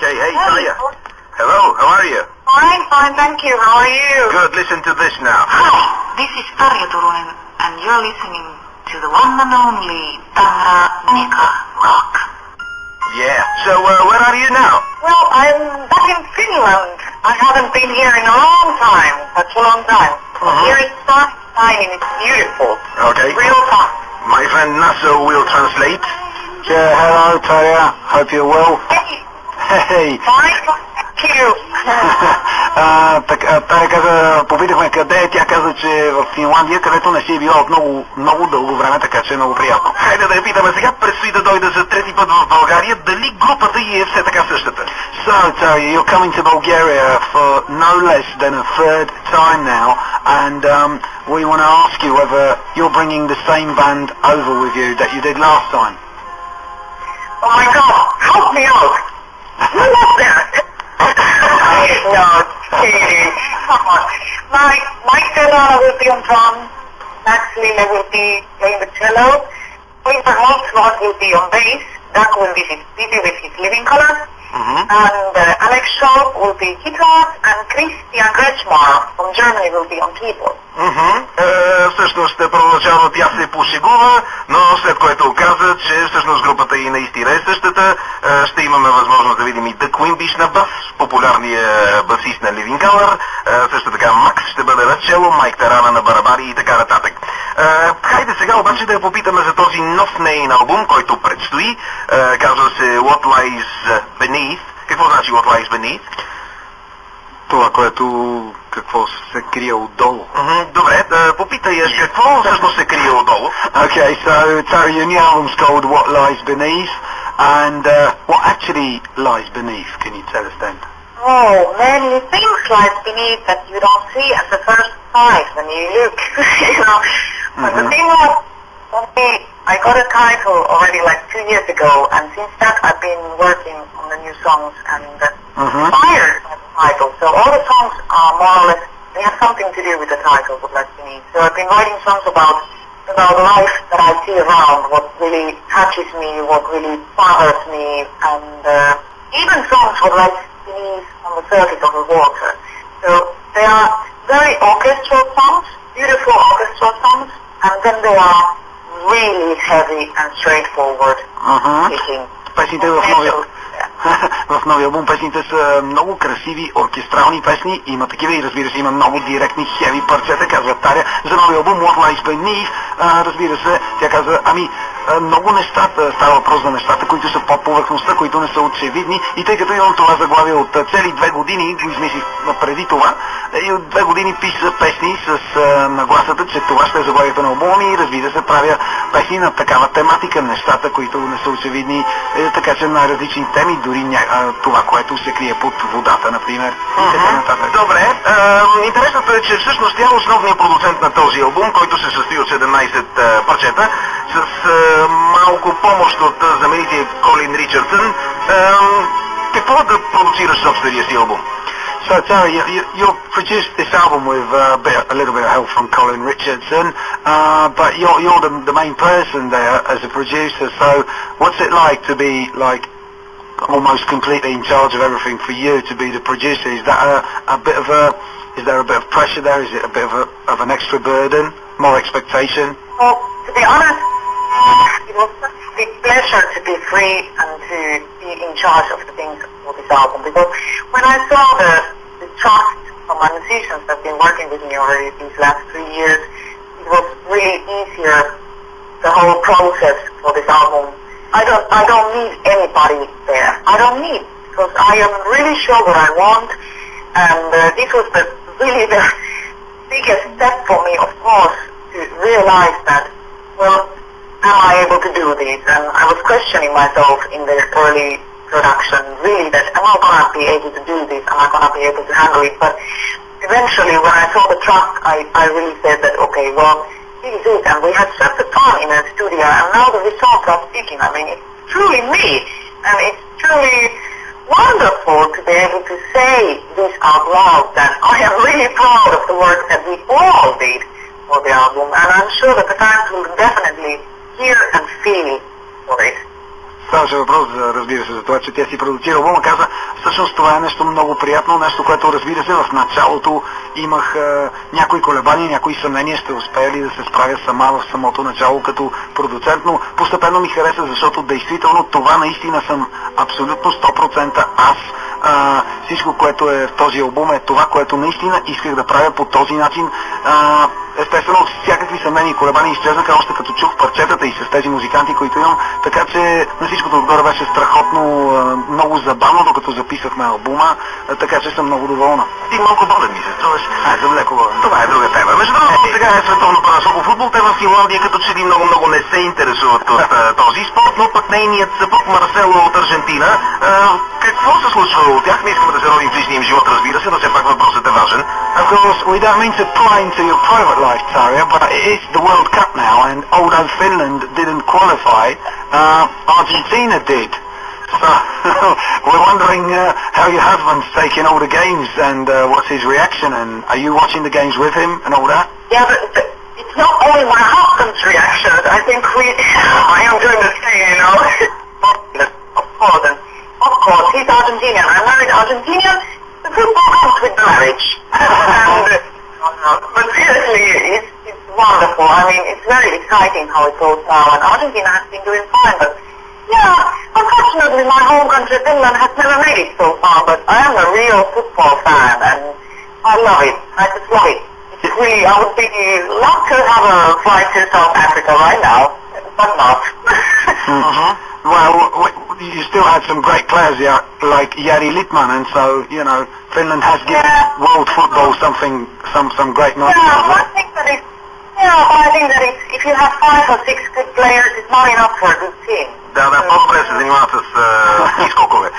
Okay, hey, Taya. Hello, how are you? Fine, thank you. How are you? Good, listen to this now. Hi, this is Tarja Turunen, and you're listening to the one and only Tangra Nika Rock. Yeah, so where are you now? Well, I'm back in Finland. I haven't been here in a long time, such a long time. Here it's shining, it's beautiful. Okay. Real fun. My friend Nasso will translate. Yeah, hello, Taya. Hope you're well. Hey, Hey. fine, thank you. Тая каза, попитахме къде е, тя каза, че е в Финландия, където не си е била от много дълго време, така че е много приятно. Хайде да я питаме сега, предстои да дойде за трети път в България, дали групата й е все така същата? So, Taya, you're coming to Bulgaria for no less than a third time now, and we want to ask you whether you're bringing the same band over with you that you did last time. Oh my God, help me out. Who was that? No, kidding. Come on. Mike Delano will be on drums. Max Lille will be playing the cello. Oliver Holtzman will be on bass. Doug will be busy with his living colors. And Alex Schaub will be guitar. And Christian Kretschmar from Germany will be on keyboard. Всъщност първоначално тя се пошегува, но след което оказа, че всъщност групата и наистина е същата. Ще имаме възможност да видим и The Queen Beach на бас, популярния басист на Living Color. Също така Макс ще бъде на чело, Майк Тарана на барабари и така нататък. Хайде сега обаче да я попитаме за този нов нейн албум, който предстои. Казва се What Lies Beneath. Какво значи What Lies Beneath? Това, какво се крие отдолу. Добре, попитай я какво всъщност се крие отдолу. Okay, so Terry, your new album's called What Lies Beneath, and what actually lies beneath? Can you tell us then? Oh, many things lies beneath that you don't see at the first sight when you look. But the thing was, for me, I got a title already like 2 years ago, and since that I've been working on the new songs and inspired by the title. So all the songs are more or less, they have something to do with the title, What Lies Beneath. So I've been writing songs about life that I see around, what really touches me, what really bothers me, and even songs what lies beneath on the surface of the water. So they are very orchestral songs, beautiful orchestral songs, and then they are really heavy and straightforward. Песните в новия албум песните са много красиви, оркестрални песни, има такива и разбира се има много директни, хеви парчета, казва Таря. За новия албум What Lies Beneath, разбира се, тя каза, много нещата, става въпрос за нещата, които са под повърхността, които не са очевидни, и тъй като имам това заглавие от цели 2 години, го измислих преди това, и от 2 години пиша песни с нагласата, че това ще е заглавието на албума и разбира се правя песни на такава тематика, нещата, които не са очевидни, така че най-различни теми, дори това, което се крие под водата, например, и така нататък. Добре, интересното е, че всъщност тя е основният продуцент на този албум, който се състои от 17 парчета, с малко помощ от знаменития Колин Ричардсън. Какво да продуцираш собствения си албум? So Terry, you produced this album with a little bit of help from Colin Richardson, but you're the main person there as a producer. So what's it like to be like almost completely in charge of everything for you to be the producer? Is that is there a bit of pressure there? Is it a bit of an extra burden, more expectation? Well, to be honest, it was such a big pleasure to be free and to be in charge of the things for this album, because when I saw the trust from my musicians that have been working with me already these last 3 years, it was really easier, the whole process for this album. I don't need anybody there. I don't need, because I am really sure what I want, and this was really the biggest step for me, of course, to realize that, well, am I able to do this? And I was questioning myself in the early production, really, that am I going to be able to do this? Am I going to be able to handle it? But eventually, when I saw the trust, I really said that, okay, well, this is it. And we had such a fun in a studio, and now the results are speaking. I mean, it's truly me, and it's truly wonderful to be able to say this out loud, that I am really proud of the work that we all did for the album, and I'm sure that the fans will definitely hear and feel for it. Ставаше въпрос, разбира се, за това, че тя си продуцира албума. Каза, всъщност това е нещо много приятно, нещо, което, разбира се, в началото имах някои колебания, някои съмнения, ще успея ли да се справя сама в самото начало като продуцент, но постепенно ми хареса, защото действително това наистина съм абсолютно 100% аз. Всичко, което е в този албум е това, което наистина исках да правя по този начин. Естествено, всякакви съмнения и колебания изчезнаха още като чух парчетата и с тези музиканти, които имам, така че на всичкото отгоре беше страхотно, много забавно, докато записахме албума, така че съм много доволна. Ти малко болен ми се струваш. Съм леко болен. Това е друга тема. Между другото, сега е световно първенство по футбол. Те в Финландия като че ли много не се интересуват от този спорт, но пък нейният съпруг Марсело от Аржентина. Какво се случва от тях? Не искаме да се родим в личния им живот, разбира се, но все пак въпросът е важен. Of course, we don't mean to pry into your private life, Tarja, but it is the World Cup now, and although Finland didn't qualify, Argentina did. So, we're wondering how your husband's taking all the games and what's his reaction, and are you watching the games with him and all that? Yeah, but it's not only my husband's reaction. I think I am doing the same, you know. Of course, he's Argentinian. I'm married Argentinian. The football comes with marriage. But seriously, it's wonderful. I mean, it's very exciting how it goes now, and Argentina has been doing fine, but yeah, unfortunately my home country, Finland, has never made it so far, but I am a real football fan, and I love it. I just love it. It's really, I would love to have a flight to South Africa right now, but not. Well, you still had some great players like Jari Litmanen, and so, you know, Finland has given world football some great knowledge. Yeah, I think that if you have 5 or 6 good players, it's not enough for a good team. Да, по-добре се занимават с изкокове.